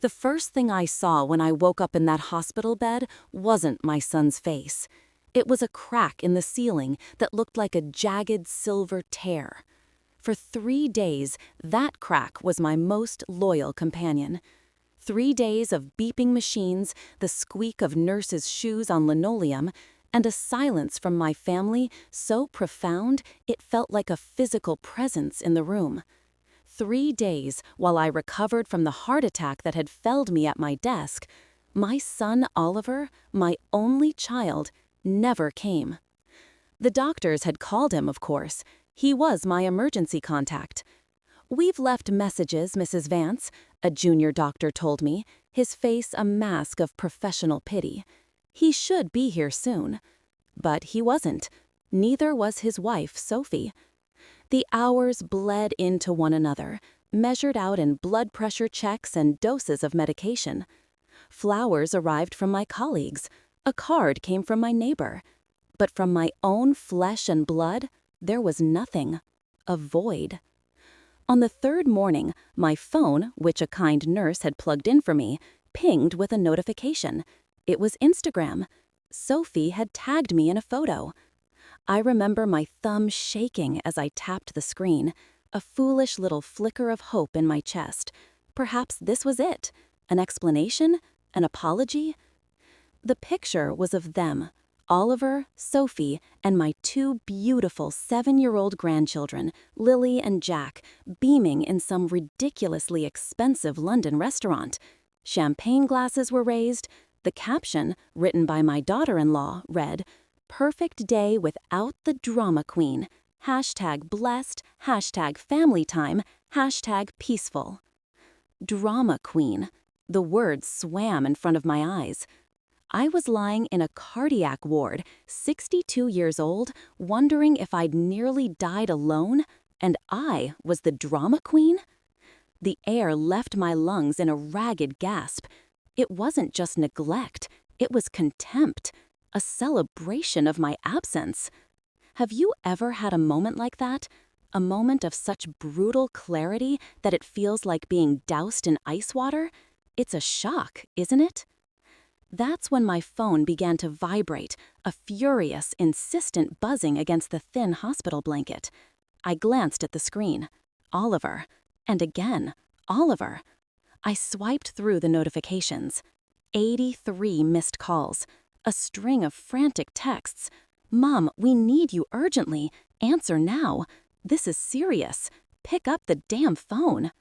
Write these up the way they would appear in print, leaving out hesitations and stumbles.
The first thing I saw when I woke up in that hospital bed wasn't my son's face. It was a crack in the ceiling that looked like a jagged silver tear. For 3 days, that crack was my most loyal companion. 3 days of beeping machines, the squeak of nurses' shoes on linoleum, and a silence from my family so profound it felt like a physical presence in the room. 3 days while I recovered from the heart attack that had felled me at my desk, my son Oliver, my only child, never came. The doctors had called him, of course. He was my emergency contact. "We've left messages, Mrs. Vance," a junior doctor told me, his face a mask of professional pity. He should be here soon. But he wasn't. Neither was his wife, Sophie. The hours bled into one another, measured out in blood pressure checks and doses of medication. Flowers arrived from my colleagues. A card came from my neighbor. But from my own flesh and blood, there was nothing. A void. On the 3rd morning, my phone, which a kind nurse had plugged in for me, pinged with a notification. It was Instagram. Sophie had tagged me in a photo. I remember my thumb shaking as I tapped the screen, a foolish little flicker of hope in my chest. Perhaps this was it. An explanation? An apology? The picture was of them, Oliver, Sophie, and my 2 beautiful 7-year-old grandchildren, Lily and Jack, beaming in some ridiculously expensive London restaurant. Champagne glasses were raised. The caption, written by my daughter-in-law, read, "Perfect day without the drama queen. #blessed, #family time, #peaceful." Drama queen. The words swam in front of my eyes. I was lying in a cardiac ward, 62 years old, wondering if I'd nearly died alone, and I was the drama queen? The air left my lungs in a ragged gasp. It wasn't just neglect, it was contempt, a celebration of my absence. Have you ever had a moment like that? A moment of such brutal clarity that it feels like being doused in ice water? It's a shock, isn't it? That's when my phone began to vibrate, a furious, insistent buzzing against the thin hospital blanket. I glanced at the screen. Oliver. And again, Oliver. I swiped through the notifications. 83 missed calls. A string of frantic texts. "Mom, we need you urgently. Answer now. This is serious. Pick up the damn phone."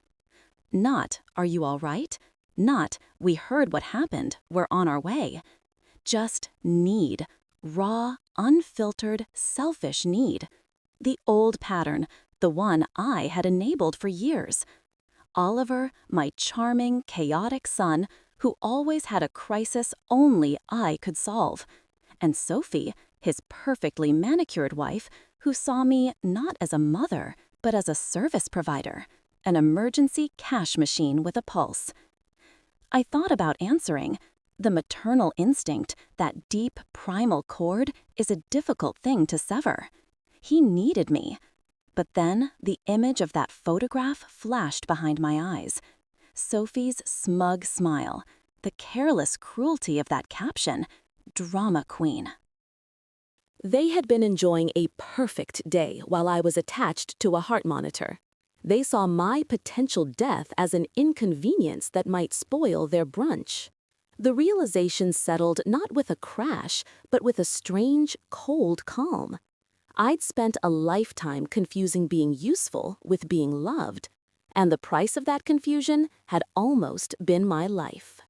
Not, "Are you all right?" Not, "We heard what happened. We're on our way." Just need. Raw, unfiltered, selfish need. The old pattern, the one I had enabled for years. Oliver, my charming, chaotic son, who always had a crisis only I could solve. And Sophie, his perfectly manicured wife, who saw me not as a mother, but as a service provider, an emergency cash machine with a pulse. I thought about answering. The maternal instinct, that deep, primal chord, is a difficult thing to sever. He needed me. But then the image of that photograph flashed behind my eyes. Sophie's smug smile, the careless cruelty of that caption, "Drama queen." They had been enjoying a perfect day while I was attached to a heart monitor. They saw my potential death as an inconvenience that might spoil their brunch. The realization settled not with a crash, but with a strange, cold calm. I'd spent a lifetime confusing being useful with being loved, and the price of that confusion had almost been my life.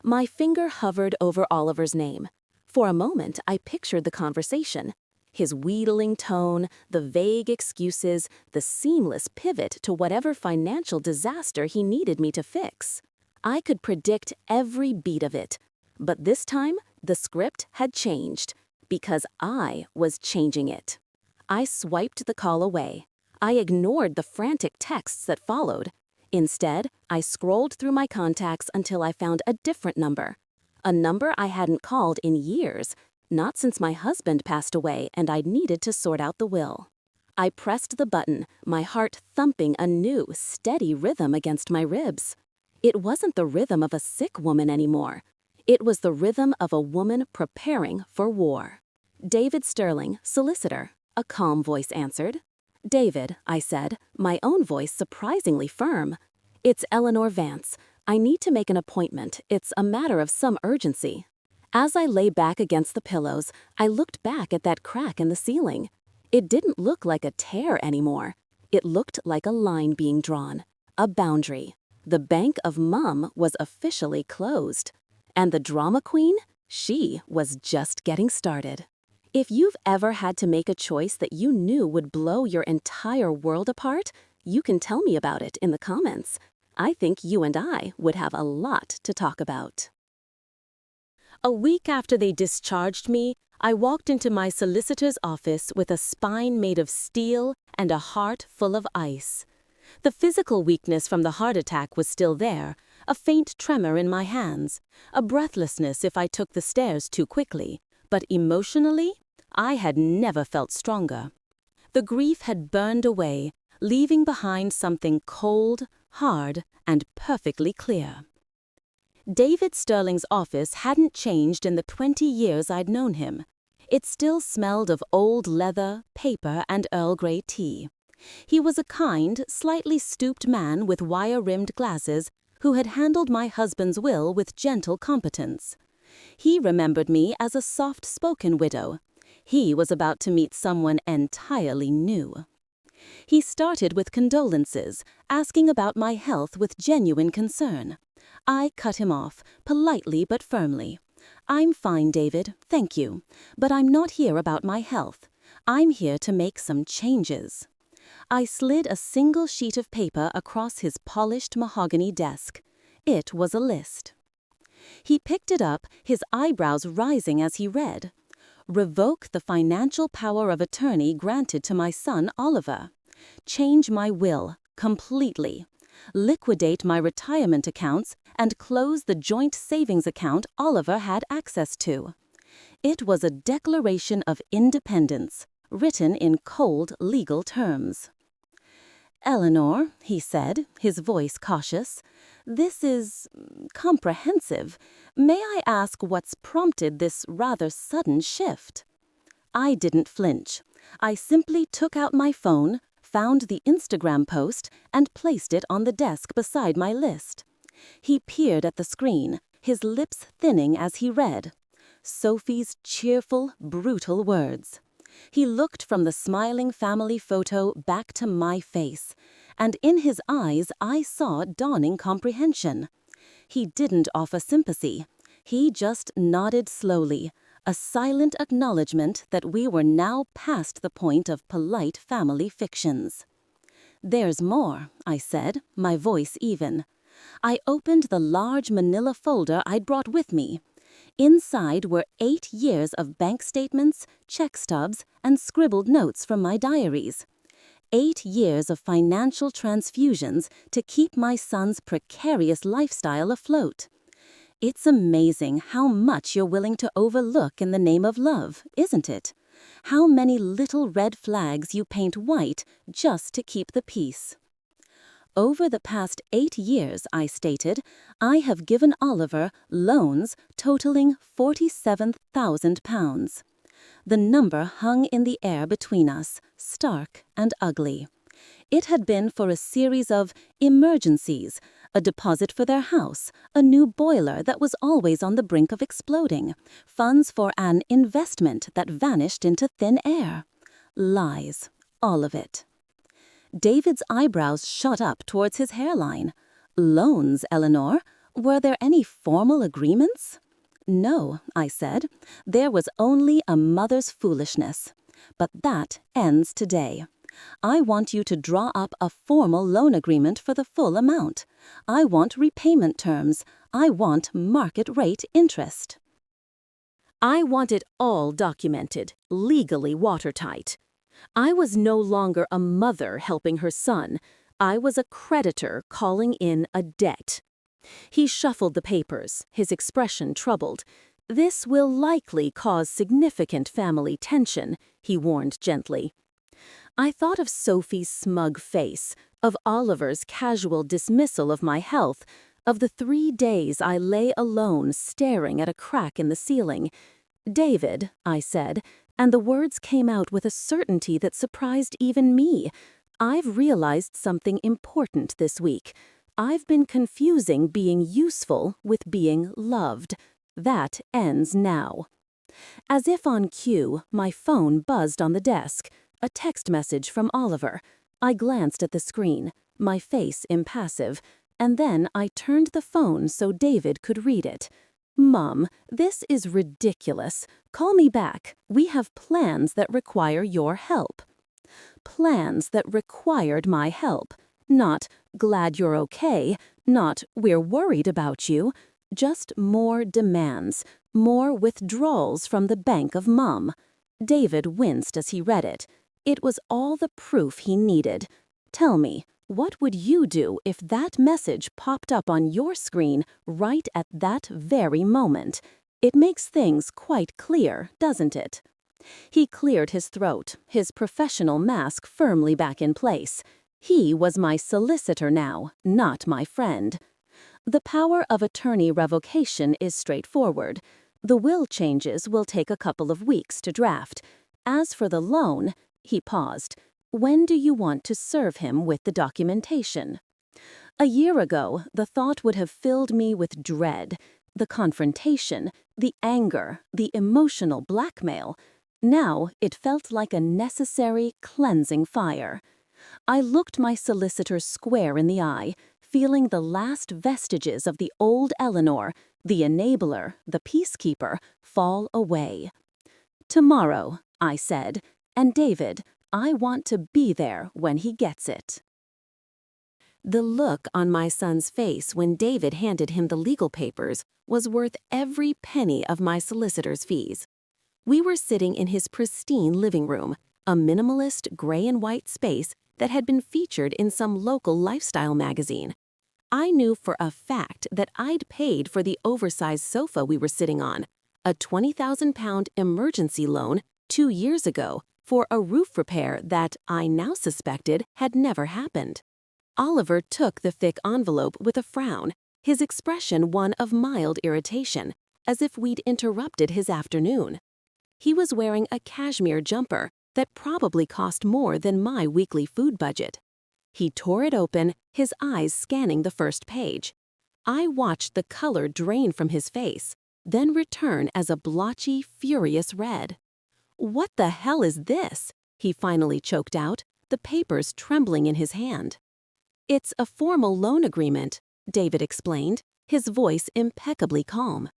My finger hovered over Oliver's name. For a moment, I pictured the conversation. His wheedling tone, the vague excuses, the seamless pivot to whatever financial disaster he needed me to fix. I could predict every beat of it. But this time, the script had changed, because I was changing it. I swiped the call away. I ignored the frantic texts that followed. Instead, I scrolled through my contacts until I found a different number. A number I hadn't called in years, not since my husband passed away and I'd needed to sort out the will. I pressed the button, my heart thumping a new, steady rhythm against my ribs. It wasn't the rhythm of a sick woman anymore. It was the rhythm of a woman preparing for war. David Sterling, solicitor, a calm voice answered. David, I said, my own voice surprisingly firm. It's Eleanor Vance. I need to make an appointment. It's a matter of some urgency. As I lay back against the pillows, I looked back at that crack in the ceiling. It didn't look like a tear anymore. It looked like a line being drawn, a boundary. The bank of Mum was officially closed. And the drama queen? She was just getting started. If you've ever had to make a choice that you knew would blow your entire world apart, you can tell me about it in the comments. I think you and I would have a lot to talk about. A week after they discharged me, I walked into my solicitor's office with a spine made of steel and a heart full of ice. The physical weakness from the heart attack was still there, a faint tremor in my hands, a breathlessness if I took the stairs too quickly, but emotionally, I had never felt stronger. The grief had burned away, leaving behind something cold, hard, and perfectly clear. David Sterling's office hadn't changed in the 20 years I'd known him. It still smelled of old leather, paper, and Earl Grey tea. He was a kind, slightly stooped man with wire-rimmed glasses who had handled my husband's will with gentle competence. He remembered me as a soft-spoken widow. He was about to meet someone entirely new. He started with condolences, asking about my health with genuine concern. I cut him off, politely but firmly. I'm fine, David, thank you, but I'm not here about my health. I'm here to make some changes. I slid a single sheet of paper across his polished mahogany desk. It was a list. He picked it up, his eyebrows rising as he read. Revoke the financial power of attorney granted to my son Oliver. Change my will, completely. Liquidate my retirement accounts and close the joint savings account Oliver had access to. It was a declaration of independence, written in cold legal terms. Eleanor, he said, his voice cautious, this is comprehensive. May I ask what's prompted this rather sudden shift? I didn't flinch. I simply took out my phone, found the Instagram post, and placed it on the desk beside my list. He peered at the screen, his lips thinning as he read. Sophie's cheerful, brutal words. He looked from the smiling family photo back to my face, and in his eyes I saw dawning comprehension. He didn't offer sympathy. He just nodded slowly, a silent acknowledgement that we were now past the point of polite family fictions. There's more, I said, my voice even. I opened the large manila folder I'd brought with me. Inside were 8 years of bank statements, check stubs, and scribbled notes from my diaries. 8 years of financial transfusions to keep my son's precarious lifestyle afloat. It's amazing how much you're willing to overlook in the name of love, isn't it? How many little red flags you paint white just to keep the peace. Over the past 8 years, I stated, I have given Oliver loans totaling £47,000. The number hung in the air between us, stark and ugly. It had been for a series of emergencies, a deposit for their house, a new boiler that was always on the brink of exploding, funds for an investment that vanished into thin air. Lies, all of it. David's eyebrows shot up towards his hairline. Loans, Eleanor? Were there any formal agreements? No, I said. There was only a mother's foolishness. But that ends today. I want you to draw up a formal loan agreement for the full amount. I want repayment terms. I want market rate interest. I want it all documented, legally watertight. I was no longer a mother helping her son. I was a creditor calling in a debt. He shuffled the papers, his expression troubled. This will likely cause significant family tension, he warned gently. I thought of Sophie's smug face, of Oliver's casual dismissal of my health, Of the 3 days I lay alone staring at a crack in the ceiling. "David," I said, and the words came out with a certainty that surprised even me. "I've realized something important this week. I've been confusing being useful with being loved. That ends now." As if on cue, my phone buzzed on the desk. A text message from Oliver. I glanced at the screen, my face impassive, and then I turned the phone so David could read it. "Mom, this is ridiculous. Call me back. We have plans that require your help." Plans that required my help. Not, "Glad you're okay," not, "We're worried about you." Just more demands, more withdrawals from the bank of Mom. David winced as he read it. It was all the proof he needed. Tell me, what would you do if that message popped up on your screen right at that very moment? It makes things quite clear, doesn't it? He cleared his throat, his professional mask firmly back in place. He was my solicitor now, not my friend. The power of attorney revocation is straightforward. The will changes will take a couple of weeks to draft. As for the loan, he paused. When do you want to serve him with the documentation? A year ago, the thought would have filled me with dread. The confrontation, the anger, the emotional blackmail. Now it felt like a necessary, cleansing fire. I looked my solicitor square in the eye, feeling the last vestiges of the old Eleanor, the enabler, the peacekeeper, fall away. "Tomorrow," I said, "and David, I want to be there when he gets it." The look on my son's face when David handed him the legal papers was worth every penny of my solicitor's fees. We were sitting in his pristine living room, a minimalist gray and white space that had been featured in some local lifestyle magazine. I knew for a fact that I'd paid for the oversized sofa we were sitting on, a £20,000 emergency loan 2 years ago for a roof repair that I now suspected had never happened. Oliver took the thick envelope with a frown, his expression one of mild irritation, as if we'd interrupted his afternoon. He was wearing a cashmere jumper that probably cost more than my weekly food budget. He tore it open, his eyes scanning the first page. I watched the color drain from his face, then return as a blotchy, furious red. "What the hell is this?" he finally choked out, the papers trembling in his hand. "It's a formal loan agreement," David explained, his voice impeccably calm.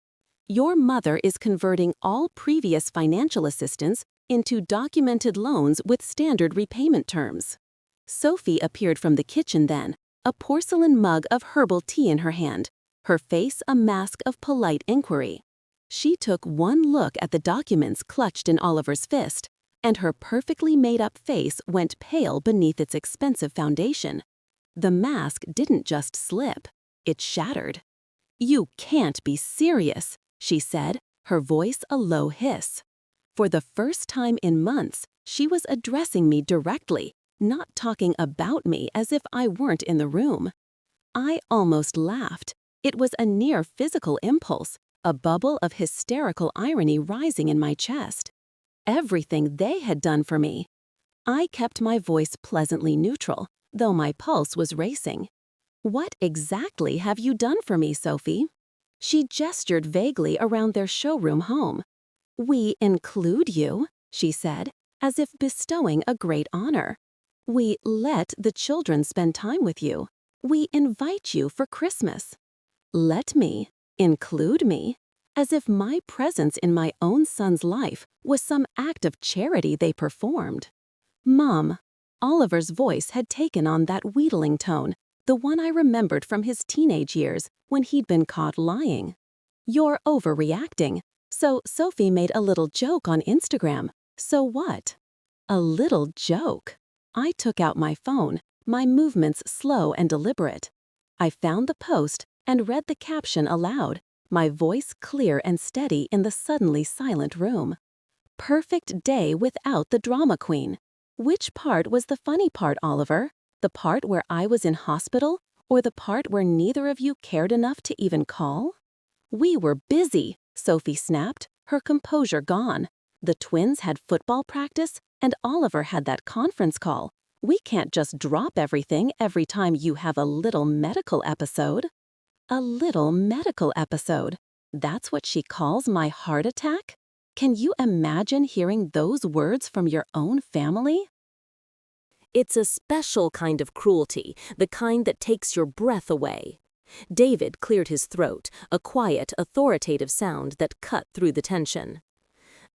"Your mother is converting all previous financial assistance into documented loans with standard repayment terms." Sophie appeared from the kitchen then, a porcelain mug of herbal tea in her hand, her face a mask of polite inquiry. She took one look at the documents clutched in Oliver's fist, and her perfectly made-up face went pale beneath its expensive foundation. The mask didn't just slip, it shattered. "You can't be serious," she said, her voice a low hiss. For the first time in months, she was addressing me directly, not talking about me as if I weren't in the room. I almost laughed. It was a near physical impulse, a bubble of hysterical irony rising in my chest. Everything they had done for me. I kept my voice pleasantly neutral, though my pulse was racing. "What exactly have you done for me, Sophie?" She gestured vaguely around their showroom home. "We include you," she said, as if bestowing a great honor. "We let the children spend time with you. We invite you for Christmas." Let me, include me, as if my presence in my own son's life was some act of charity they performed. "Mom," Oliver's voice had taken on that wheedling tone, the one I remembered from his teenage years when he'd been caught lying. "You're overreacting. So Sophie made a little joke on Instagram. So what?" A little joke. I took out my phone, my movements slow and deliberate. I found the post and read the caption aloud, my voice clear and steady in the suddenly silent room. "Perfect day without the drama queen." Which part was the funny part, Oliver? The part where I was in hospital Or the part where neither of you cared enough to even call? We were busy, Sophie snapped, her composure gone. The twins had football practice, and Oliver had that conference call. We can't just drop everything every time you have a little medical episode. A little medical episode. That's what she calls my heart attack? Can you imagine hearing those words from your own family? It's a special kind of cruelty, the kind that takes your breath away. David cleared his throat, a quiet, authoritative sound that cut through the tension.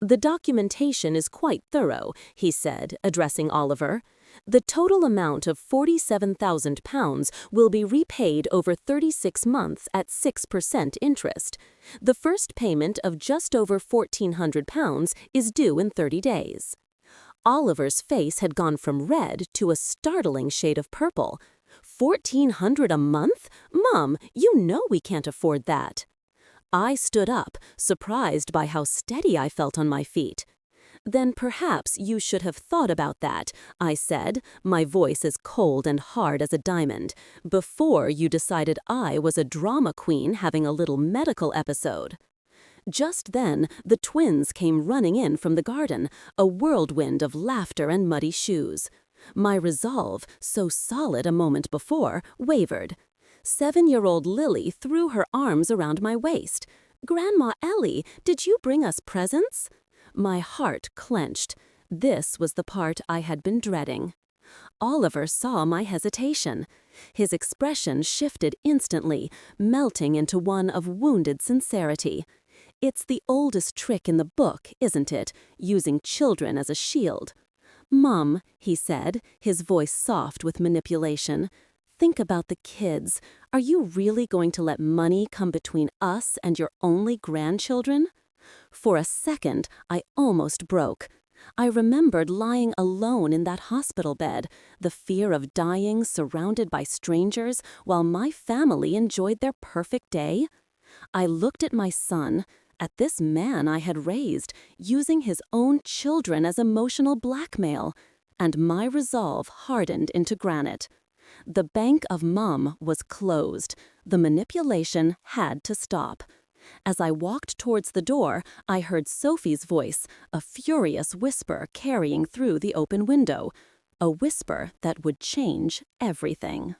The documentation is quite thorough, he said, addressing Oliver. The total amount of £47,000 will be repaid over 36 months at 6% interest. The first payment of just over £1,400 is due in 30 days. Oliver's face had gone from red to a startling shade of purple. $1,400 a month? Mom, you know we can't afford that. I stood up, surprised by how steady I felt on my feet. Then perhaps you should have thought about that, I said, my voice as cold and hard as a diamond, before you decided I was a drama queen having a little medical episode. Just then, the twins came running in from the garden, a whirlwind of laughter and muddy shoes. My resolve, so solid a moment before, wavered. 7-year-old Lily threw her arms around my waist. "Grandma Ellie, did you bring us presents?" My heart clenched. This was the part I had been dreading. Oliver saw my hesitation. His expression shifted instantly, melting into one of wounded sincerity. It's the oldest trick in the book, isn't it, using children as a shield? "Mom," he said, his voice soft with manipulation, "think about the kids. Are you really going to let money come between us and your only grandchildren?" For a second, I almost broke. I remembered lying alone in that hospital bed, the fear of dying surrounded by strangers while my family enjoyed their perfect day. I looked at my son, at this man I had raised, using his own children as emotional blackmail, and my resolve hardened into granite. The bank of Mom was closed. The manipulation had to stop. As I walked towards the door, I heard Sophie's voice, a furious whisper carrying through the open window, a whisper that would change everything.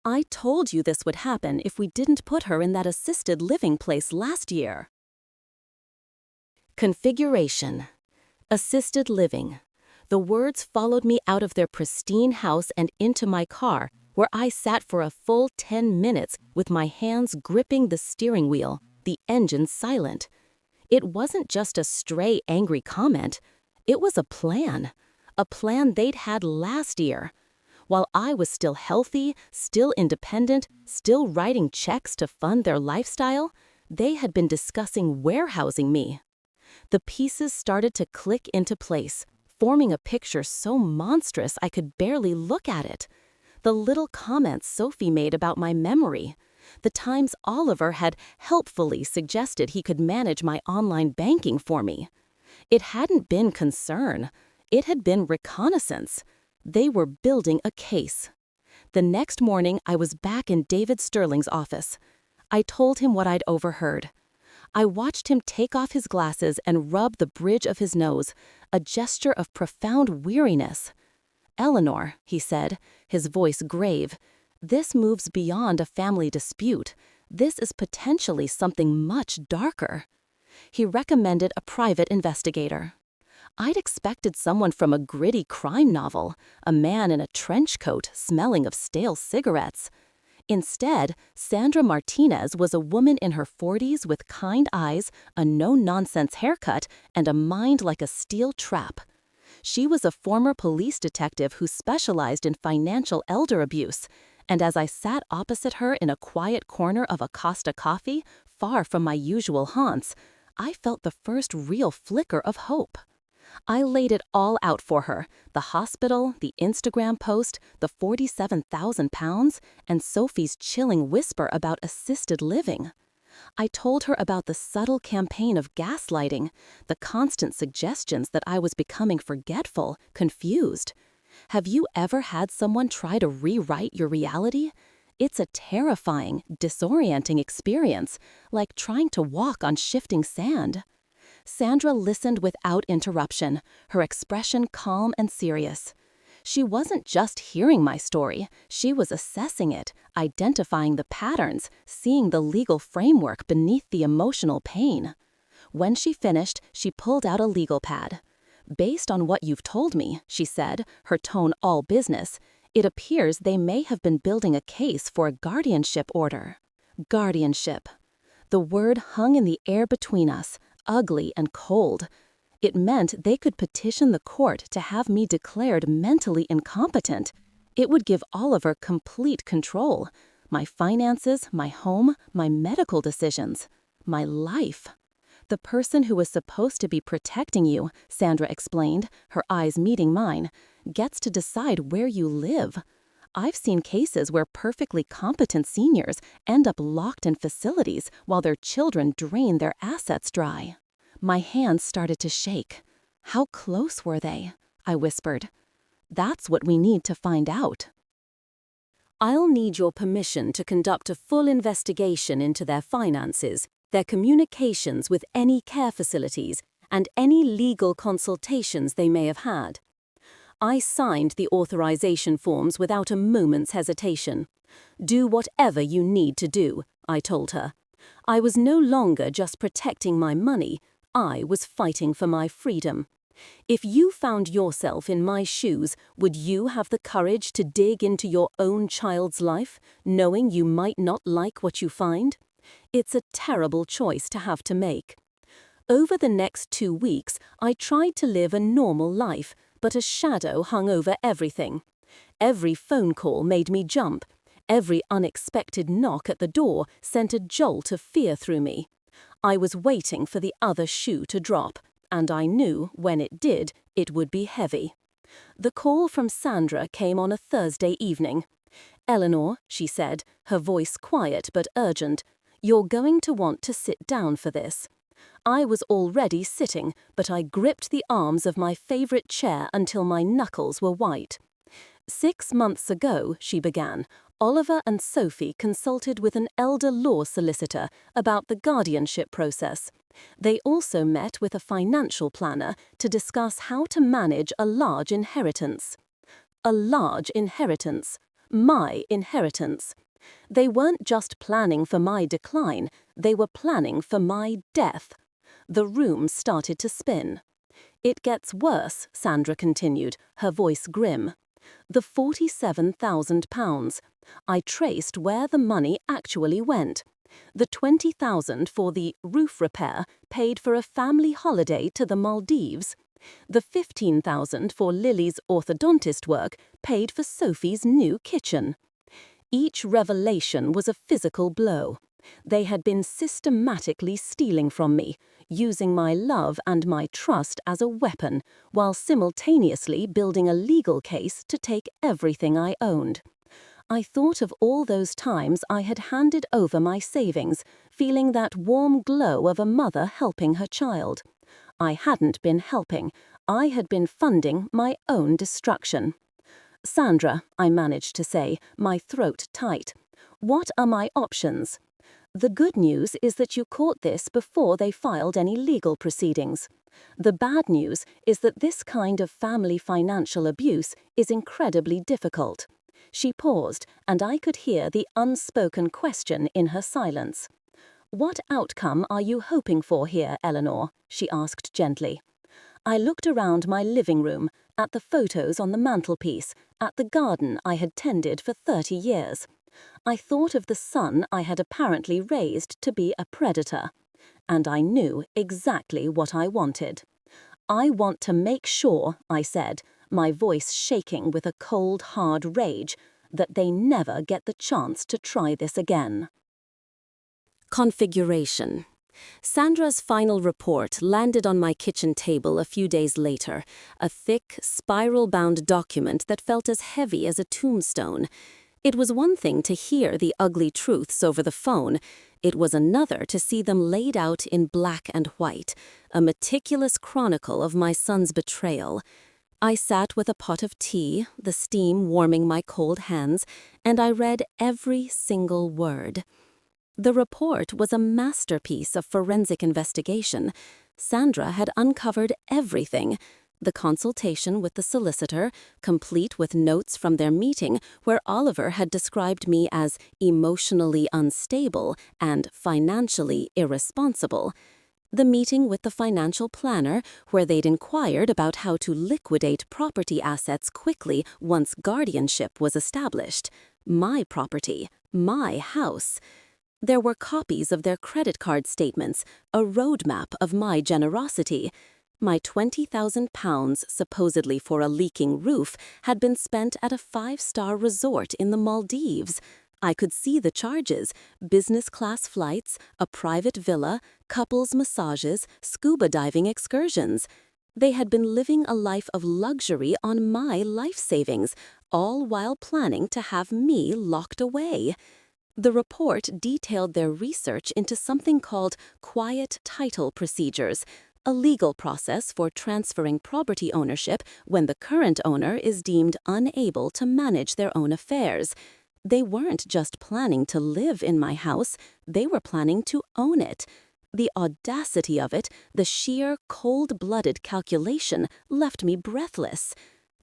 "I told you this would happen if we didn't put her in that assisted living place last year." Configuration. Assisted living. The words followed me out of their pristine house and into my car, where I sat for a full 10 minutes with my hands gripping the steering wheel, the engine silent. It wasn't just a stray angry comment. It was a plan they'd had last year. While I was still healthy, still independent, still writing checks to fund their lifestyle, they had been discussing warehousing me. The pieces started to click into place, forming a picture so monstrous I could barely look at it. The little comments Sophie made about my memory, the times Oliver had helpfully suggested he could manage my online banking for me. It hadn't been concern. It had been reconnaissance. They were building a case. The next morning, I was back in David Sterling's office. I told him what I'd overheard. I watched him take off his glasses and rub the bridge of his nose, a gesture of profound weariness. "Eleanor," he said, his voice grave, "this moves beyond a family dispute. This is potentially something much darker." He recommended a private investigator. I'd expected someone from a gritty crime novel, a man in a trench coat smelling of stale cigarettes. Instead, Sandra Martinez was a woman in her 40s with kind eyes, a no-nonsense haircut, and a mind like a steel trap. She was a former police detective who specialized in financial elder abuse, and as I sat opposite her in a quiet corner of a Costa Coffee, far from my usual haunts, I felt the first real flicker of hope. I laid it all out for her, the hospital, the Instagram post, the £47,000, and Sophie's chilling whisper about assisted living. I told her about the subtle campaign of gaslighting, the constant suggestions that I was becoming forgetful, confused. Have you ever had someone try to rewrite your reality? It's a terrifying, disorienting experience, like trying to walk on shifting sand. Sandra listened without interruption, her expression calm and serious. She wasn't just hearing my story, she was assessing it, identifying the patterns, seeing the legal framework beneath the emotional pain. When she finished, she pulled out a legal pad. "Based on what you've told me," she said, her tone all business, "it appears they may have been building a case for a guardianship order." Guardianship. The word hung in the air between us, ugly and cold. It meant they could petition the court to have me declared mentally incompetent. It would give Oliver complete control. My finances, my home, my medical decisions, my life. "The person who was supposed to be protecting you," Sandra explained, her eyes meeting mine, "gets to decide where you live. I've seen cases where perfectly competent seniors end up locked in facilities while their children drain their assets dry." My hands started to shake. "How close were they?" I whispered. "That's what we need to find out." I'll need your permission to conduct a full investigation into their finances, their communications with any care facilities, and any legal consultations they may have had. I signed the authorization forms without a moment's hesitation. "Do whatever you need to do," I told her. I was no longer just protecting my money, I was fighting for my freedom. If you found yourself in my shoes, would you have the courage to dig into your own child's life, knowing you might not like what you find? It's a terrible choice to have to make. Over the next 2 weeks, I tried to live a normal life, but a shadow hung over everything. Every phone call made me jump. Every unexpected knock at the door sent a jolt of fear through me. I was waiting for the other shoe to drop, and I knew, when it did, it would be heavy. The call from Sandra came on a Thursday evening. "Eleanor," she said, her voice quiet but urgent, "you're going to want to sit down for this." I was already sitting, but I gripped the arms of my favorite chair until my knuckles were white. "6 months ago," she began, "Oliver and Sophie consulted with an elder law solicitor about the guardianship process. They also met with a financial planner to discuss how to manage a large inheritance." A large inheritance. My inheritance. They weren't just planning for my decline, they were planning for my death. The room started to spin. "It gets worse," Sandra continued, her voice grim. "The £47,000. I traced where the money actually went. The $20,000 for the roof repair paid for a family holiday to the Maldives. The $15,000 for Lily's orthodontist work paid for Sophie's new kitchen." Each revelation was a physical blow. They had been systematically stealing from me, using my love and my trust as a weapon, while simultaneously building a legal case to take everything I owned. I thought of all those times I had handed over my savings, feeling that warm glow of a mother helping her child. I hadn't been helping, I had been funding my own destruction. "Sandra," I managed to say, my throat tight, "what are my options?" "The good news is that you caught this before they filed any legal proceedings. The bad news is that this kind of family financial abuse is incredibly difficult." She paused, and I could hear the unspoken question in her silence. "What outcome are you hoping for here, Eleanor?" she asked gently. I looked around my living room, at the photos on the mantelpiece, at the garden I had tended for 30 years. I thought of the son I had apparently raised to be a predator. And I knew exactly what I wanted. "I want to make sure," I said, my voice shaking with a cold, hard rage, "that they never get the chance to try this again." Configuration. Sandra's final report landed on my kitchen table a few days later, a thick, spiral-bound document that felt as heavy as a tombstone. It was one thing to hear the ugly truths over the phone. It was another to see them laid out in black and white, a meticulous chronicle of my son's betrayal. I sat with a pot of tea, the steam warming my cold hands, and I read every single word. The report was a masterpiece of forensic investigation. Sandra had uncovered everything. The consultation with the solicitor, complete with notes from their meeting where Oliver had described me as emotionally unstable and financially irresponsible. The meeting with the financial planner where they'd inquired about how to liquidate property assets quickly once guardianship was established. My property, my house. There were copies of their credit card statements, a roadmap of my generosity. My £20,000, supposedly for a leaking roof, had been spent at a 5-star resort in the Maldives. I could see the charges: business-class flights, a private villa, couples massages, scuba diving excursions. They had been living a life of luxury on my life savings, all while planning to have me locked away. The report detailed their research into something called quiet title procedures, a legal process for transferring property ownership when the current owner is deemed unable to manage their own affairs. They weren't just planning to live in my house, they were planning to own it. The audacity of it, the sheer cold-blooded calculation, left me breathless.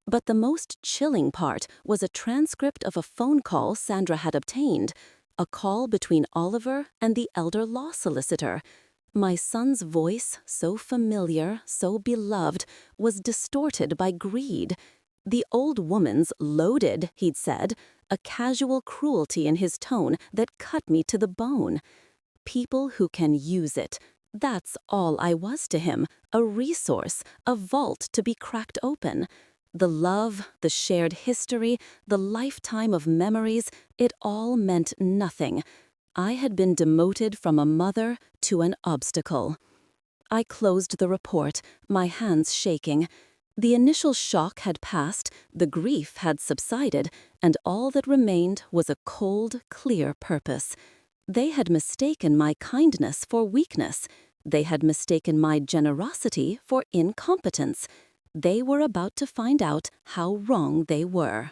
But the most chilling part was a transcript of a phone call Sandra had obtained. A call between Oliver and the elder law solicitor. My son's voice, so familiar, so beloved, was distorted by greed. The old woman's loaded, he'd said, a casual cruelty in his tone that cut me to the bone. People who can use it. That's all I was to him, a resource, a vault to be cracked open. The love, the shared history, the lifetime of memories, it all meant nothing. I had been demoted from a mother to an obstacle. I closed the report, my hands shaking. The initial shock had passed, the grief had subsided, and all that remained was a cold, clear purpose. They had mistaken my kindness for weakness. They had mistaken my generosity for incompetence. They were about to find out how wrong they were.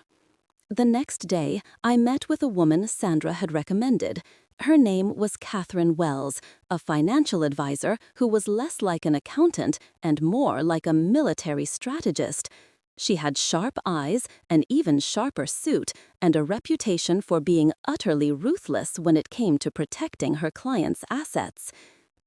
The next day, I met with a woman Sandra had recommended. Her name was Catherine Wells, a financial advisor who was less like an accountant and more like a military strategist. She had sharp eyes, an even sharper suit, and a reputation for being utterly ruthless when it came to protecting her clients' assets.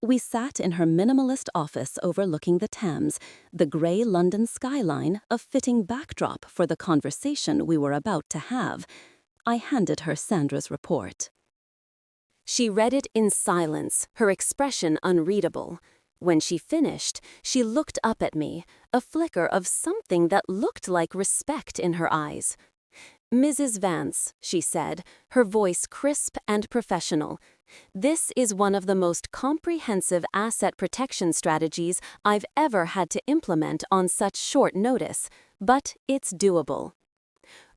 We sat in her minimalist office overlooking the Thames, the grey London skyline a fitting backdrop for the conversation we were about to have. I handed her Sandra's report. She read it in silence, her expression unreadable. When she finished, she looked up at me, a flicker of something that looked like respect in her eyes. "Mrs. Vance," she said, her voice crisp and professional, "this is one of the most comprehensive asset protection strategies I've ever had to implement on such short notice, but it's doable."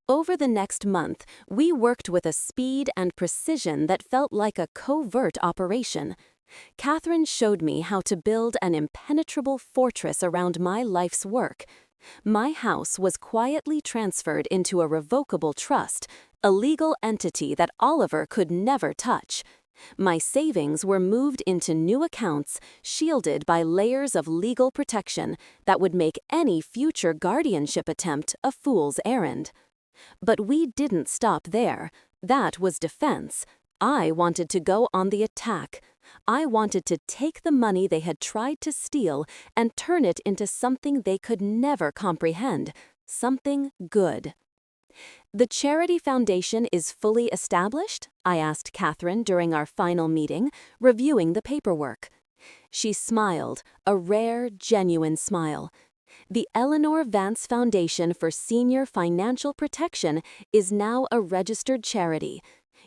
Over the next month, we worked with a speed and precision that felt like a covert operation. Catherine showed me how to build an impenetrable fortress around my life's work. My house was quietly transferred into a revocable trust, a legal entity that Oliver could never touch. My savings were moved into new accounts, shielded by layers of legal protection that would make any future guardianship attempt a fool's errand. But we didn't stop there. That was defense. I wanted to go on the attack. I wanted to take the money they had tried to steal and turn it into something they could never comprehend, something good. "The charity foundation is fully established?" I asked Catherine during our final meeting, reviewing the paperwork. She smiled, a rare, genuine smile. "The Eleanor Vance Foundation for Senior Financial Protection is now a registered charity.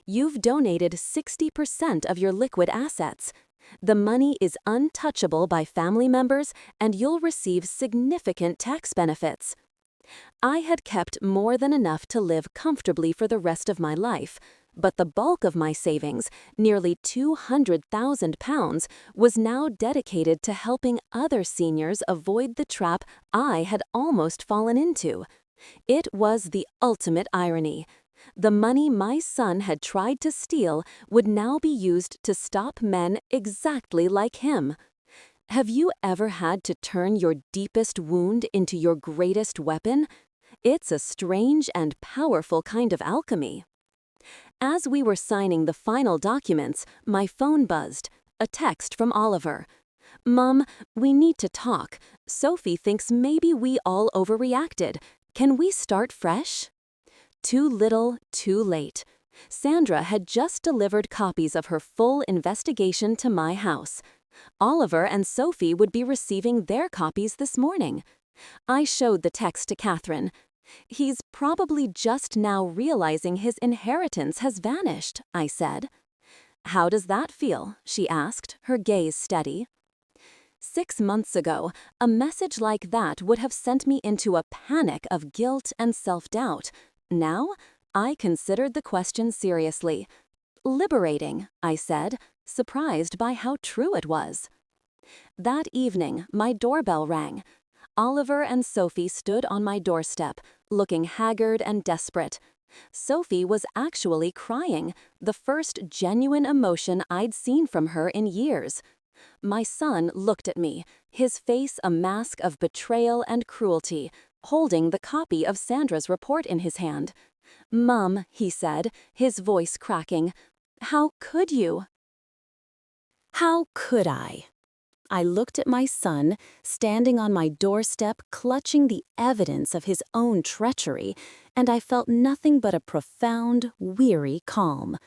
You've donated 60% of your liquid assets. The money is untouchable by family members, and you'll receive significant tax benefits." I had kept more than enough to live comfortably for the rest of my life, But the bulk of my savings, nearly £200,000, was now dedicated to helping other seniors avoid the trap I had almost fallen into. It was the ultimate irony. The money my son had tried to steal would now be used to stop men exactly like him. Have you ever had to turn your deepest wound into your greatest weapon? It's a strange and powerful kind of alchemy. As we were signing the final documents, my phone buzzed. A text from Oliver. "Mom, we need to talk. Sophie thinks maybe we all overreacted. Can we start fresh?" Too little, too late. Sandra had just delivered copies of her full investigation to my house. Oliver and Sophie would be receiving their copies this morning. I showed the text to Catherine. "He's probably just now realizing his inheritance has vanished," I said. "How does that feel?" she asked, her gaze steady. 6 months ago, a message like that would have sent me into a panic of guilt and self-doubt. Now, I considered the question seriously. "Liberating," I said, surprised by how true it was. That evening, my doorbell rang. Oliver and Sophie stood on my doorstep, looking haggard and desperate. Sophie was actually crying, the first genuine emotion I'd seen from her in years. My son looked at me, his face a mask of betrayal and cruelty, holding the copy of Sandra's report in his hand. "Mom," he said, his voice cracking, "how could you?" How could I? I looked at my son, standing on my doorstep, clutching the evidence of his own treachery, and I felt nothing but a profound, weary calm.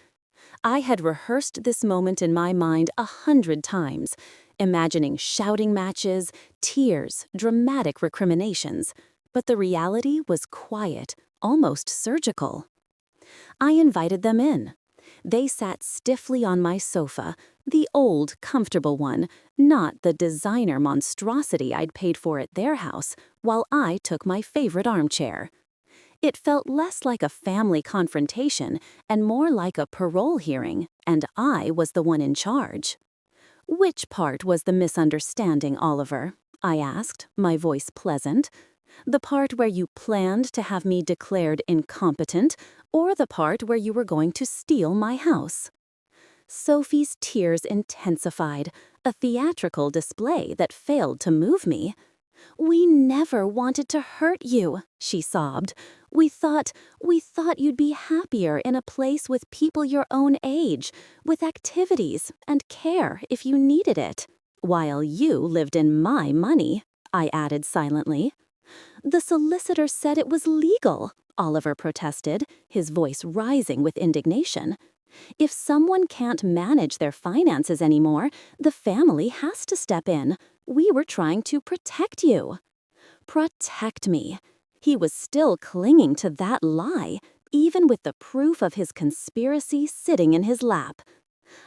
I had rehearsed this moment in my mind 100 times, imagining shouting matches, tears, dramatic recriminations, but the reality was quiet, almost surgical. I invited them in. They sat stiffly on my sofa, the old, comfortable one, not the designer monstrosity I'd paid for at their house, while I took my favorite armchair. It felt less like a family confrontation and more like a parole hearing, and I was the one in charge. "Which part was the misunderstanding, Oliver?" I asked, my voice pleasant. "The part where you planned to have me declared incompetent, or the part where you were going to steal my house?" Sophie's tears intensified, a theatrical display that failed to move me. "We never wanted to hurt you," she sobbed. We thought you'd be happier in a place with people your own age, with activities and care if you needed it, while you lived in my money," I added silently. "The solicitor said it was legal," Oliver protested, his voice rising with indignation. "If someone can't manage their finances anymore, the family has to step in. We were trying to protect you." Protect me. He was still clinging to that lie, even with the proof of his conspiracy sitting in his lap.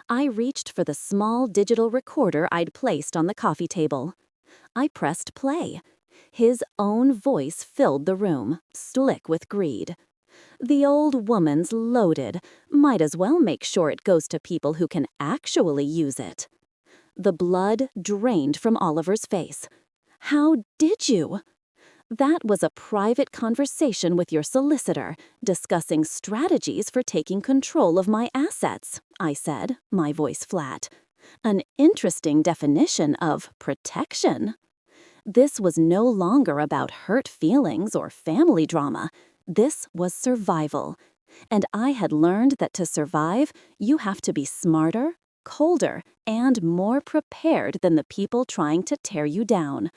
I reached for the small digital recorder I'd placed on the coffee table. I pressed play. His own voice filled the room, slick with greed. "The old woman's loaded. Might as well make sure it goes to people who can actually use it." The blood drained from Oliver's face. "How did you?" "That was a private conversation with your solicitor, discussing strategies for taking control of my assets," I said, my voice flat. "An interesting definition of protection." This was no longer about hurt feelings or family drama. This was survival. And I had learned that to survive, you have to be smarter, colder, and more prepared than the people trying to tear you down.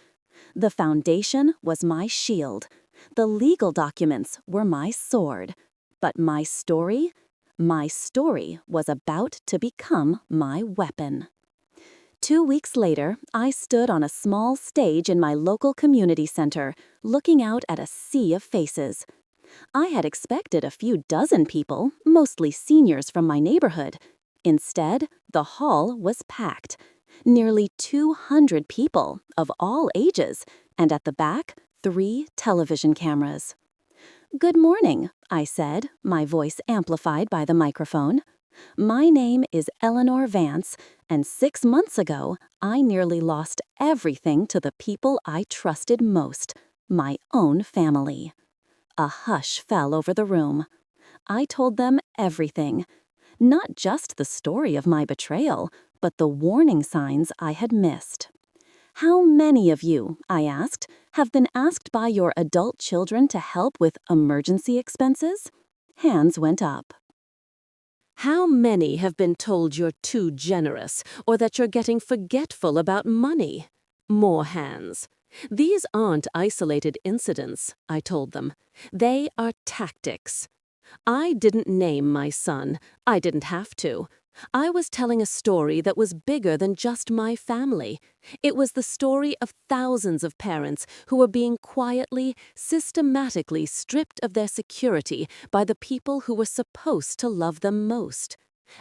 The foundation was my shield. The legal documents were my sword. But my story was about to become my weapon. 2 weeks later, I stood on a small stage in my local community center, looking out at a sea of faces. I had expected a few dozen people, mostly seniors from my neighborhood. Instead, the hall was packed. Nearly 200 people, of all ages, and at the back, 3 television cameras. Good morning, I said, my voice amplified by the microphone. My name is Eleanor Vance, and 6 months ago, I nearly lost everything to the people I trusted most, my own family. A hush fell over the room. I told them everything. Not just the story of my betrayal, but the warning signs I had missed. How many of you, I asked, have been asked by your adult children to help with emergency expenses? Hands went up. How many have been told you're too generous or that you're getting forgetful about money? More hands. These aren't isolated incidents, I told them. They are tactics. I didn't name my son. I didn't have to. I was telling a story that was bigger than just my family. It was the story of thousands of parents who were being quietly, systematically stripped of their security by the people who were supposed to love them most.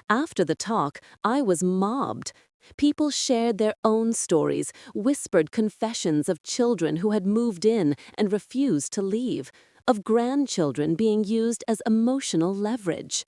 After the talk, I was mobbed. People shared their own stories, whispered confessions of children who had moved in and refused to leave, of grandchildren being used as emotional leverage.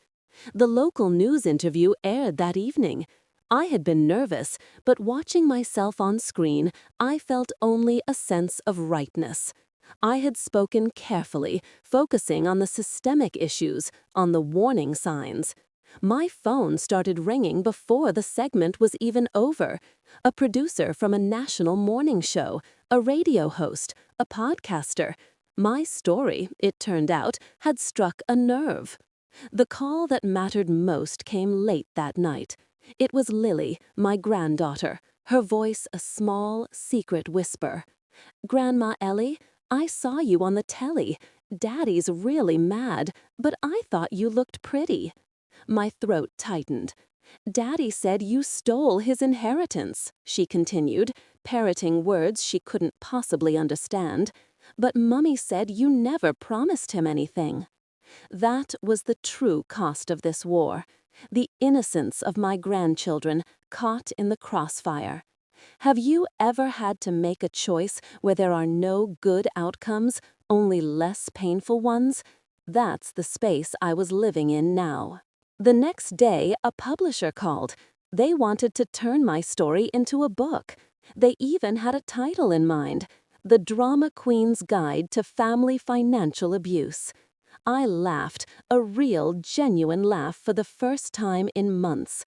The local news interview aired that evening. I had been nervous, but watching myself on screen, I felt only a sense of rightness. I had spoken carefully, focusing on the systemic issues, on the warning signs. My phone started ringing before the segment was even over. A producer from a national morning show, a radio host, a podcaster. My story, it turned out, had struck a nerve. The call that mattered most came late that night. It was Lily, my granddaughter, her voice a small, secret whisper. "Grandma Ellie, I saw you on the telly. Daddy's really mad, but I thought you looked pretty." My throat tightened. "Daddy said you stole his inheritance," she continued, parroting words she couldn't possibly understand. "But Mummy said you never promised him anything." That was the true cost of this war. The innocence of my grandchildren caught in the crossfire. Have you ever had to make a choice where there are no good outcomes, only less painful ones? That's the space I was living in now. The next day, a publisher called. They wanted to turn my story into a book. They even had a title in mind, The Drama Queen's Guide to Family Financial Abuse. I laughed, a real, genuine laugh for the first time in months.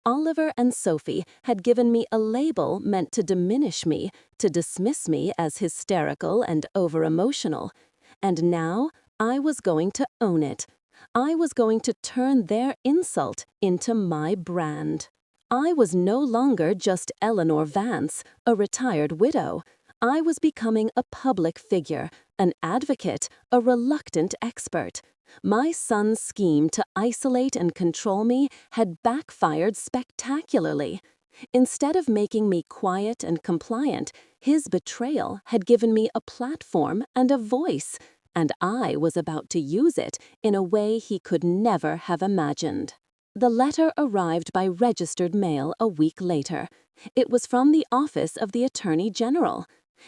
Oliver and Sophie had given me a label meant to diminish me, to dismiss me as hysterical and over-emotional. And now I was going to own it. I was going to turn their insult into my brand. I was no longer just Eleanor Vance, a retired widow. I was becoming a public figure, an advocate, a reluctant expert. My son's scheme to isolate and control me had backfired spectacularly. Instead of making me quiet and compliant, his betrayal had given me a platform and a voice, and I was about to use it in a way he could never have imagined. The letter arrived by registered mail a week later. It was from the office of the Attorney General.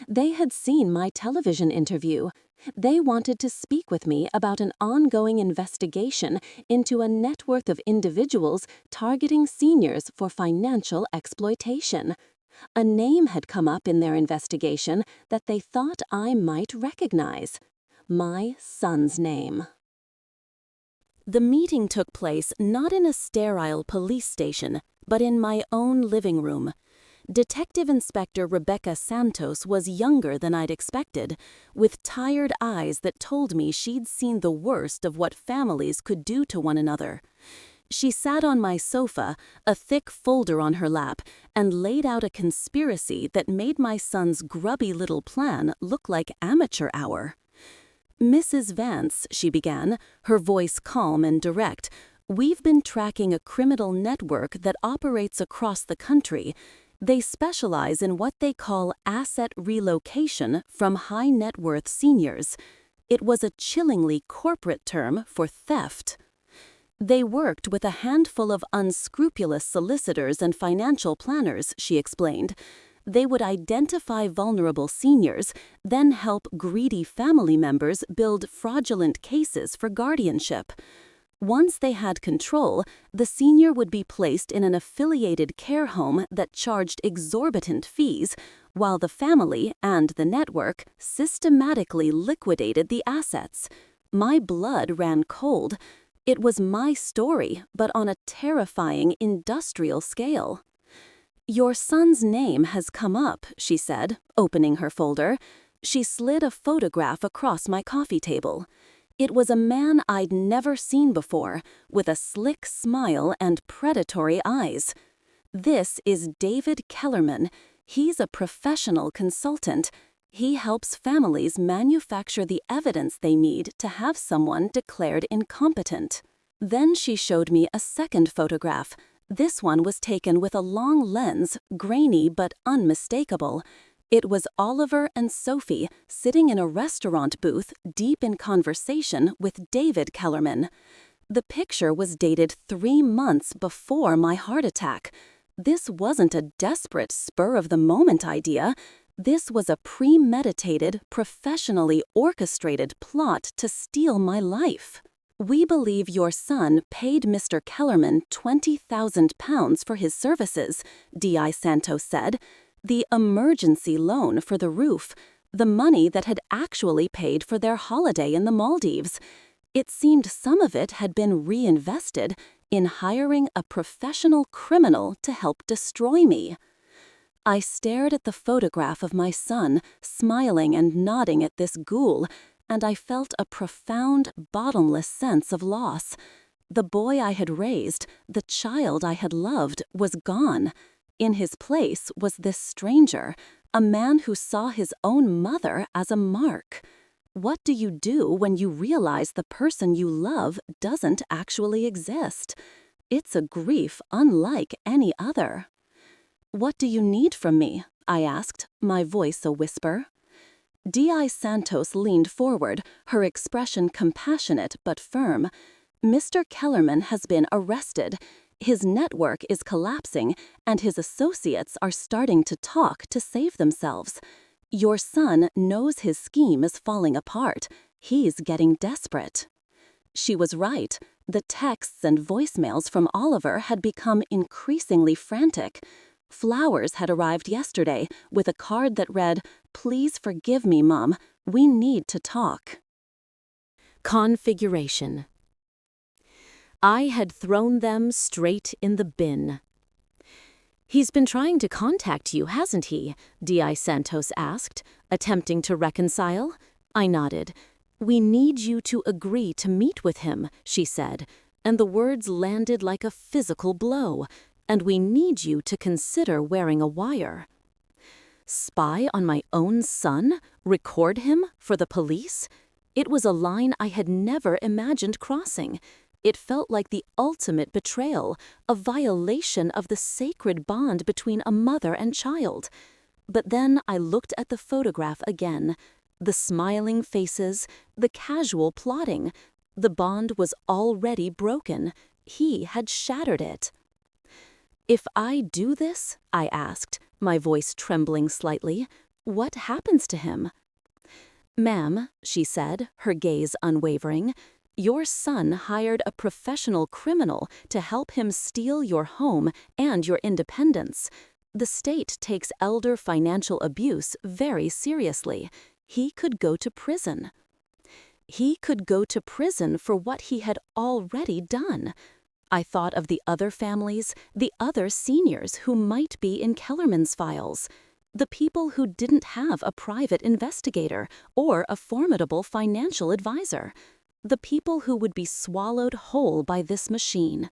They had seen my television interview. They wanted to speak with me about an ongoing investigation into a network of individuals targeting seniors for financial exploitation. A name had come up in their investigation that they thought I might recognize. My son's name. The meeting took place not in a sterile police station, but in my own living room. Detective Inspector Rebecca Santos was younger than I'd expected, with tired eyes that told me she'd seen the worst of what families could do to one another. She sat on my sofa, a thick folder on her lap, and laid out a conspiracy that made my son's grubby little plan look like amateur hour. "Mrs. Vance," she began, her voice calm and direct, "we've been tracking a criminal network that operates across the country. They specialize in what they call asset relocation from high net worth seniors. It was a chillingly corporate term for theft. They worked with a handful of unscrupulous solicitors and financial planners," she explained. They would identify vulnerable seniors, then help greedy family members build fraudulent cases for guardianship. Once they had control, the senior would be placed in an affiliated care home that charged exorbitant fees, while the family and the network systematically liquidated the assets. My blood ran cold. It was my story, but on a terrifying industrial scale. "Your son's name has come up," she said, opening her folder. She slid a photograph across my coffee table. It was a man I'd never seen before, with a slick smile and predatory eyes. "This is David Kellerman. He's a professional consultant. He helps families manufacture the evidence they need to have someone declared incompetent." Then she showed me a second photograph. This one was taken with a long lens, grainy but unmistakable. It was Oliver and Sophie sitting in a restaurant booth deep in conversation with David Kellerman. The picture was dated 3 months before my heart attack. This wasn't a desperate, spur-of-the-moment idea. This was a premeditated, professionally orchestrated plot to steal my life. "We believe your son paid Mr. Kellerman £20,000 for his services," D.I. Santos said. "The emergency loan for the roof, the money that had actually paid for their holiday in the Maldives. It seemed some of it had been reinvested in hiring a professional criminal to help destroy me." I stared at the photograph of my son, smiling and nodding at this ghoul, and I felt a profound, bottomless sense of loss. The boy I had raised, the child I had loved, was gone. In his place was this stranger, a man who saw his own mother as a mark. What do you do when you realize the person you love doesn't actually exist? It's a grief unlike any other. "What do you need from me?" I asked, my voice a whisper. D.I. Santos leaned forward, her expression compassionate but firm. "Mr. Kellerman has been arrested. His network is collapsing, and his associates are starting to talk to save themselves. Your son knows his scheme is falling apart. He's getting desperate." She was right. The texts and voicemails from Oliver had become increasingly frantic. Flowers had arrived yesterday with a card that read, "Please forgive me, Mom. We need to talk." Configuration. I had thrown them straight in the bin. "He's been trying to contact you, hasn't he?" D.I. Santos asked, attempting to reconcile. I nodded. "We need you to agree to meet with him," she said, and the words landed like a physical blow. "And we need you to consider wearing a wire." Spy on my own son? Record him for the police? It was a line I had never imagined crossing. It felt like the ultimate betrayal, a violation of the sacred bond between a mother and child. But then I looked at the photograph again. The smiling faces, the casual plotting. The bond was already broken. He had shattered it. "If I do this," I asked, my voice trembling slightly, "what happens to him?" "Ma'am," she said, her gaze unwavering, "your son hired a professional criminal to help him steal your home and your independence. The state takes elder financial abuse very seriously. He could go to prison." He could go to prison for what he had already done. I thought of the other families, the other seniors who might be in Kellerman's files, the people who didn't have a private investigator or a formidable financial advisor, the people who would be swallowed whole by this machine.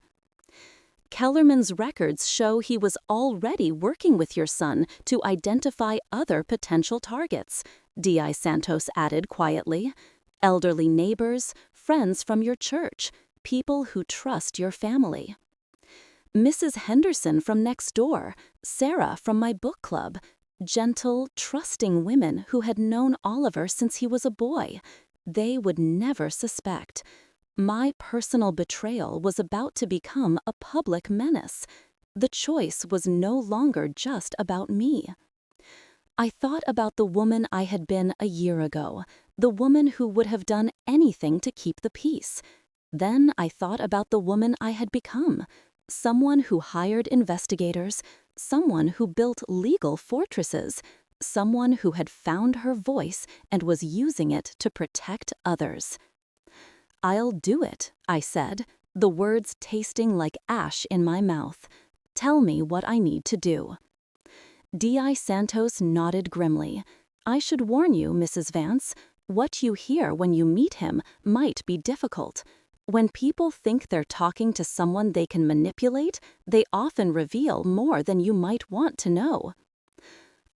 "Kellerman's records show he was already working with your son to identify other potential targets," D.I. Santos added quietly. "Elderly neighbors, friends from your church, people who trust your family. Mrs. Henderson from next door, Sarah from my book club, gentle, trusting women who had known Oliver since he was a boy. They would never suspect. My personal betrayal was about to become a public menace. The choice was no longer just about me." I thought about the woman I had been a year ago, the woman who would have done anything to keep the peace. Then I thought about the woman I had become, someone who hired investigators, someone who built legal fortresses, someone who had found her voice and was using it to protect others. "I'll do it," I said, the words tasting like ash in my mouth. "Tell me what I need to do." D.I. Santos nodded grimly. "I should warn you, Mrs. Vance, what you hear when you meet him might be difficult. When people think they're talking to someone they can manipulate, they often reveal more than you might want to know."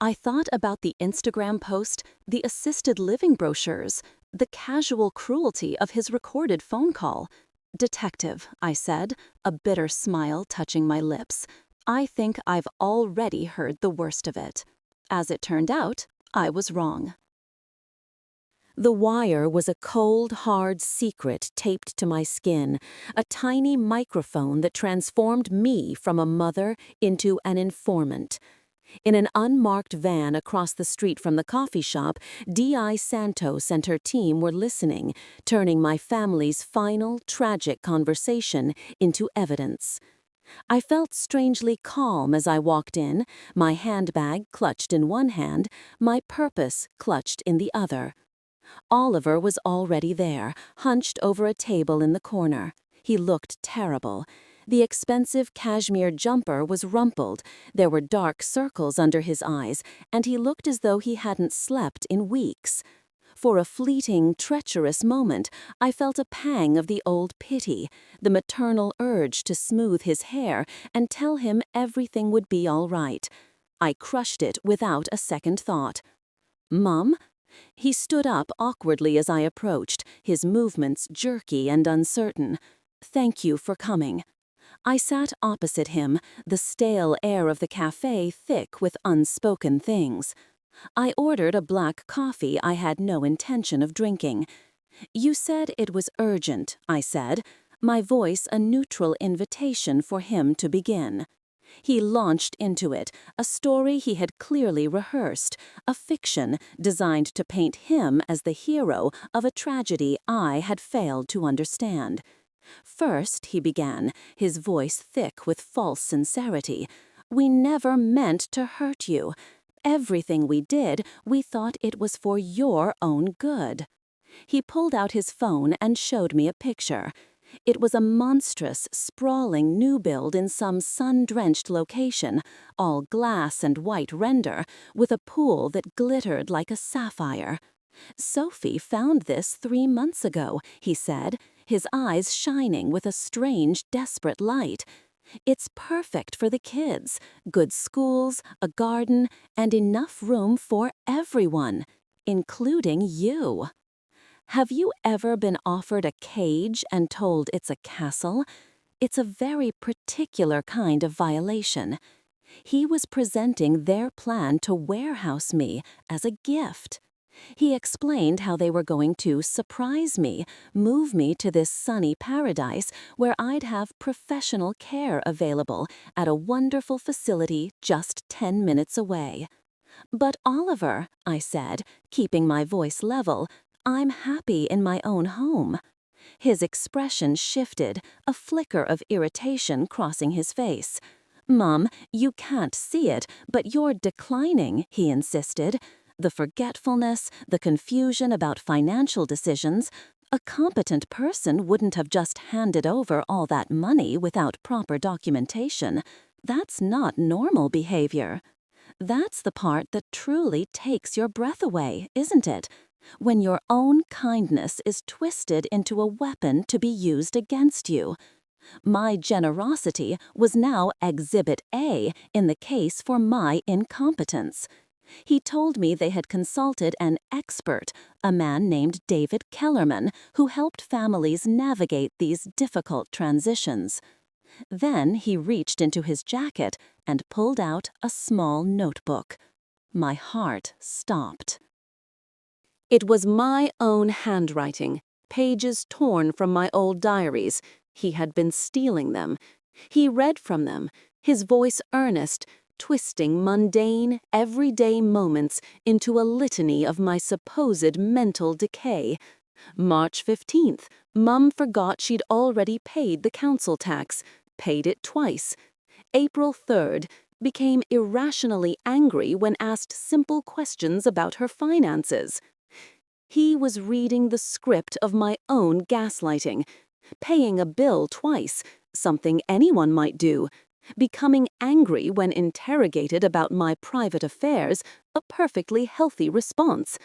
I thought about the Instagram post, the assisted living brochures, the casual cruelty of his recorded phone call. "Detective," I said, a bitter smile touching my lips, "I think I've already heard the worst of it." As it turned out, I was wrong. The wire was a cold, hard secret taped to my skin, a tiny microphone that transformed me from a mother into an informant. In an unmarked van across the street from the coffee shop, D.I. Santos and her team were listening, turning my family's final, tragic conversation into evidence. I felt strangely calm as I walked in, my handbag clutched in one hand, my purpose clutched in the other. Oliver was already there, hunched over a table in the corner. He looked terrible. The expensive cashmere jumper was rumpled, there were dark circles under his eyes, and he looked as though he hadn't slept in weeks. For a fleeting, treacherous moment, I felt a pang of the old pity, the maternal urge to smooth his hair and tell him everything would be all right. I crushed it without a second thought. "Mum?" He stood up awkwardly as I approached, his movements jerky and uncertain. "Thank you for coming." I sat opposite him, the stale air of the cafe thick with unspoken things. I ordered a black coffee I had no intention of drinking. "You said it was urgent," I said, my voice a neutral invitation for him to begin. He launched into it, a story he had clearly rehearsed, a fiction designed to paint him as the hero of a tragedy I had failed to understand. "First," he began, his voice thick with false sincerity, "we never meant to hurt you. Everything we did, we thought it was for your own good." He pulled out his phone and showed me a picture. It was a monstrous, sprawling new build in some sun-drenched location, all glass and white render, with a pool that glittered like a sapphire. "Sophie found this 3 months ago," he said, his eyes shining with a strange, desperate light. "It's perfect for the kids, good schools, a garden, and enough room for everyone, including you. Have you ever been offered a cage and told it's a castle? It's a very particular kind of violation." He was presenting their plan to warehouse me as a gift. He explained how they were going to surprise me, move me to this sunny paradise where I'd have professional care available at a wonderful facility just 10 minutes away. "But Oliver," I said, keeping my voice level, "I'm happy in my own home." His expression shifted, a flicker of irritation crossing his face. "Mum, you can't see it, but you're declining," he insisted. "The forgetfulness, the confusion about financial decisions. A competent person wouldn't have just handed over all that money without proper documentation. That's not normal behavior. That's the part that truly takes your breath away, isn't it? When your own kindness is twisted into a weapon to be used against you. My generosity was now Exhibit A in the case for my incompetence." He told me they had consulted an expert, a man named David Kellerman, who helped families navigate these difficult transitions. Then he reached into his jacket and pulled out a small notebook. My heart stopped. It was my own handwriting, pages torn from my old diaries. He had been stealing them. He read from them, his voice earnest. twisting mundane, everyday moments into a litany of my supposed mental decay. March 15th, Mum forgot she'd already paid the council tax, paid it twice. April 3rd, became irrationally angry when asked simple questions about her finances. He was reading the script of my own gaslighting, paying a bill twice, something anyone might do, becoming angry when interrogated about my private affairs, a perfectly healthy response.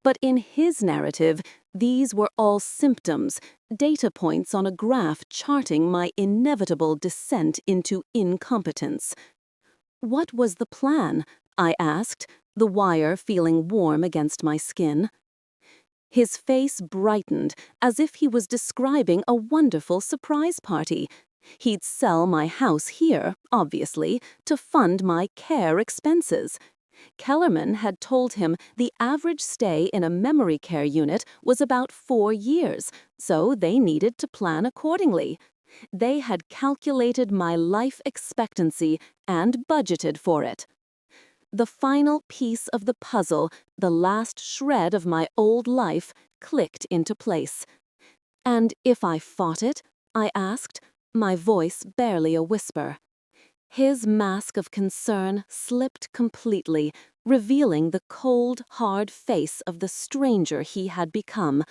But in his narrative, these were all symptoms, data points on a graph charting my inevitable descent into incompetence. What was the plan? I asked, the wire feeling warm against my skin. His face brightened, as if he was describing a wonderful surprise party. He'd sell my house here, obviously, to fund my care expenses. Kellerman had told him the average stay in a memory care unit was about 4 years, so they needed to plan accordingly. They had calculated my life expectancy and budgeted for it. The final piece of the puzzle, the last shred of my old life, clicked into place. And if I fought it? I asked, my voice barely a whisper. His mask of concern slipped completely, revealing the cold, hard face of the stranger he had become.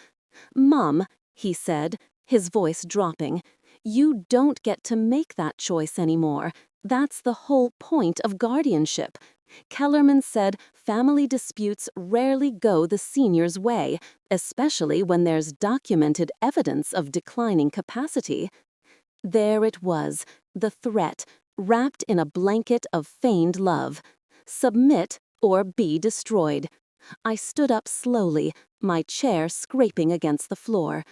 "Mum," he said, his voice dropping, "you don't get to make that choice anymore. That's the whole point of guardianship. Kellerman said family disputes rarely go the senior's way, especially when there's documented evidence of declining capacity." There it was, the threat, wrapped in a blanket of feigned love. Submit or be destroyed. I stood up slowly, my chair scraping against the floor.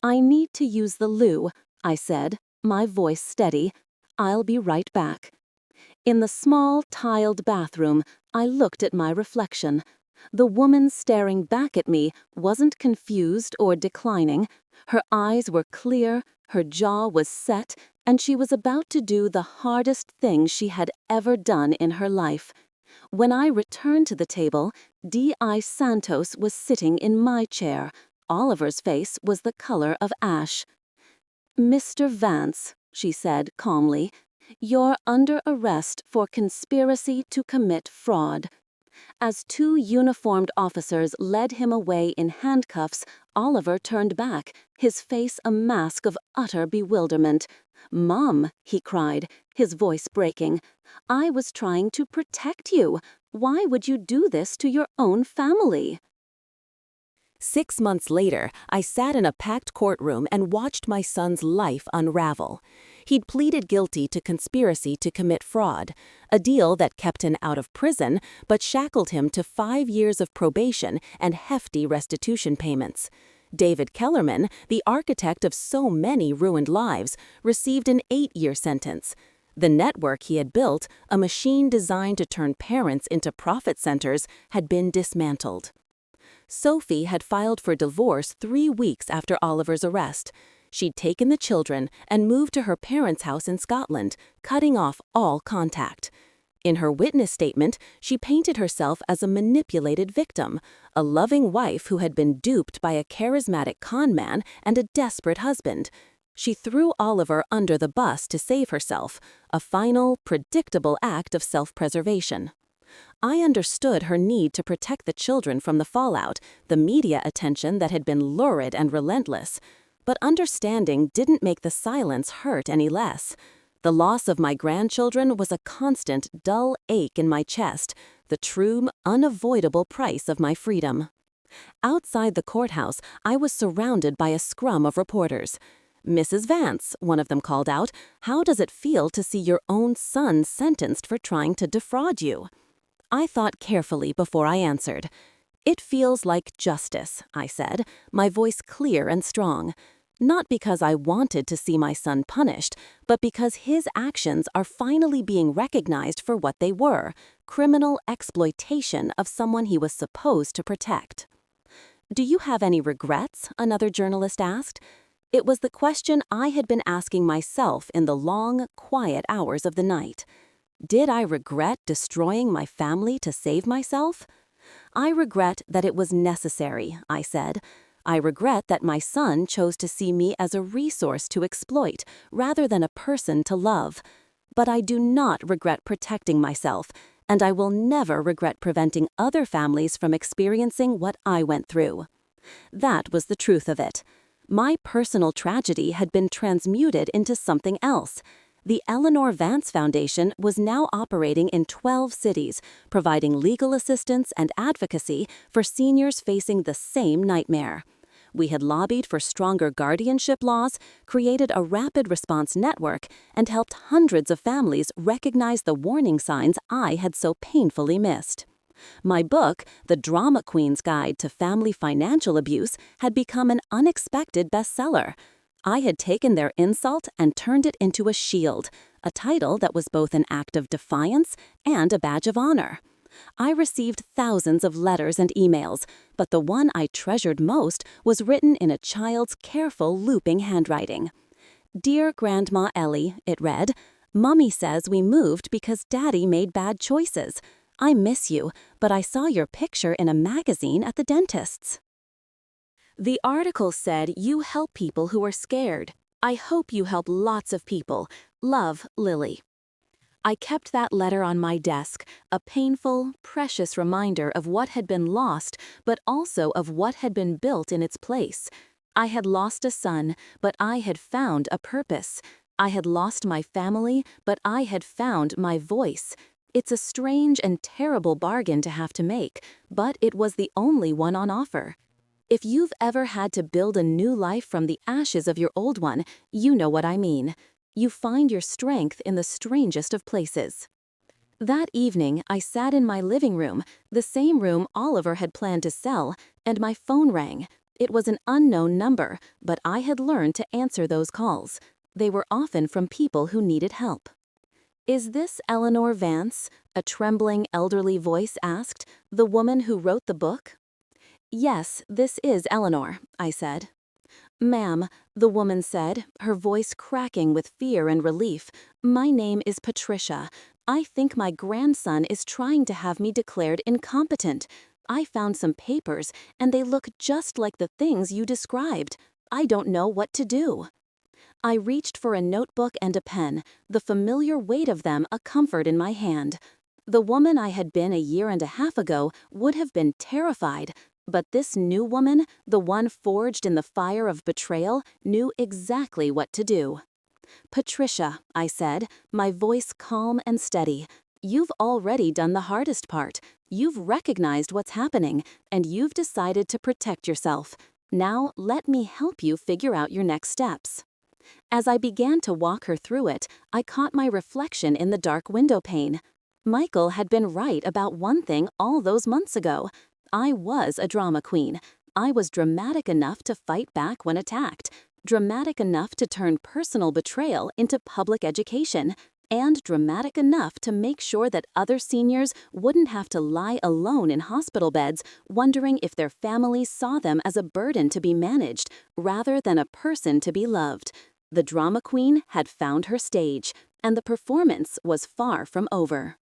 "I need to use the loo," I said, my voice steady. "I'll be right back." In the small, tiled bathroom, I looked at my reflection. The woman staring back at me wasn't confused or declining. Her eyes were clear, her jaw was set, and she was about to do the hardest thing she had ever done in her life. When I returned to the table, D.I. Santos was sitting in my chair. Oliver's face was the color of ash. "Mr. Vance," she said calmly, "you're under arrest for conspiracy to commit fraud." As 2 uniformed officers led him away in handcuffs, Oliver turned back, his face a mask of utter bewilderment. "Mom," he cried, his voice breaking, "I was trying to protect you. Why would you do this to your own family?" 6 months later, I sat in a packed courtroom and watched my son's life unravel. He'd pleaded guilty to conspiracy to commit fraud, a deal that kept him out of prison but shackled him to 5 years of probation and hefty restitution payments. David Kellerman, the architect of so many ruined lives, received an 8-year sentence. The network he had built, a machine designed to turn parents into profit centers, had been dismantled. Sophie had filed for divorce 3 weeks after Oliver's arrest. She'd taken the children and moved to her parents' house in Scotland, cutting off all contact. In her witness statement, she painted herself as a manipulated victim, a loving wife who had been duped by a charismatic con man and a desperate husband. She threw Oliver under the bus to save herself, a final, predictable act of self-preservation. I understood her need to protect the children from the fallout, the media attention that had been lurid and relentless. But understanding didn't make the silence hurt any less. The loss of my grandchildren was a constant, dull ache in my chest, the true, unavoidable price of my freedom. Outside the courthouse, I was surrounded by a scrum of reporters. "Mrs. Vance," one of them called out, "how does it feel to see your own son sentenced for trying to defraud you?" I thought carefully before I answered. "It feels like justice," I said, my voice clear and strong. Not because I wanted to see my son punished, but because his actions are finally being recognized for what they were, criminal exploitation of someone he was supposed to protect. "Do you have any regrets?" another journalist asked. It was the question I had been asking myself in the long, quiet hours of the night. Did I regret destroying my family to save myself? I regret that it was necessary, I said. I regret that my son chose to see me as a resource to exploit rather than a person to love. But I do not regret protecting myself, and I will never regret preventing other families from experiencing what I went through. That was the truth of it. My personal tragedy had been transmuted into something else. The Eleanor Vance Foundation was now operating in 12 cities, providing legal assistance and advocacy for seniors facing the same nightmare. We had lobbied for stronger guardianship laws, created a rapid response network, and helped hundreds of families recognize the warning signs I had so painfully missed. My book, The Drama Queen's Guide to Family Financial Abuse, had become an unexpected bestseller. I had taken their insult and turned it into a shield, a title that was both an act of defiance and a badge of honor. I received thousands of letters and emails, but the one I treasured most was written in a child's careful, looping handwriting. "Dear Grandma Ellie," it read, "Mommy says we moved because Daddy made bad choices. I miss you, but I saw your picture in a magazine at the dentist's." The article said you help people who are scared. I hope you help lots of people. Love, Lily. I kept that letter on my desk, a painful, precious reminder of what had been lost, but also of what had been built in its place. I had lost a son, but I had found a purpose. I had lost my family, but I had found my voice. It's a strange and terrible bargain to have to make, but it was the only one on offer. If you've ever had to build a new life from the ashes of your old one, you know what I mean. You find your strength in the strangest of places. That evening, I sat in my living room, the same room Oliver had planned to sell, and my phone rang. It was an unknown number, but I had learned to answer those calls. They were often from people who needed help. "Is this Eleanor Vance?" a trembling elderly voice asked, "the woman who wrote the book?" "Yes, this is Eleanor," I said. "Ma'am," the woman said, her voice cracking with fear and relief, "my name is Patricia. I think my grandson is trying to have me declared incompetent. I found some papers, and they look just like the things you described. I don't know what to do." I reached for a notebook and a pen, the familiar weight of them a comfort in my hand. The woman I had been a year and a half ago would have been terrified, but this new woman, the one forged in the fire of betrayal, knew exactly what to do. "Patricia," I said, my voice calm and steady, "you've already done the hardest part. You've recognized what's happening, and you've decided to protect yourself. Now let me help you figure out your next steps." As I began to walk her through it, I caught my reflection in the dark window pane. Michael had been right about one thing all those months ago. I was a drama queen. I was dramatic enough to fight back when attacked, dramatic enough to turn personal betrayal into public education, and dramatic enough to make sure that other seniors wouldn't have to lie alone in hospital beds wondering if their families saw them as a burden to be managed rather than a person to be loved. The drama queen had found her stage, and the performance was far from over.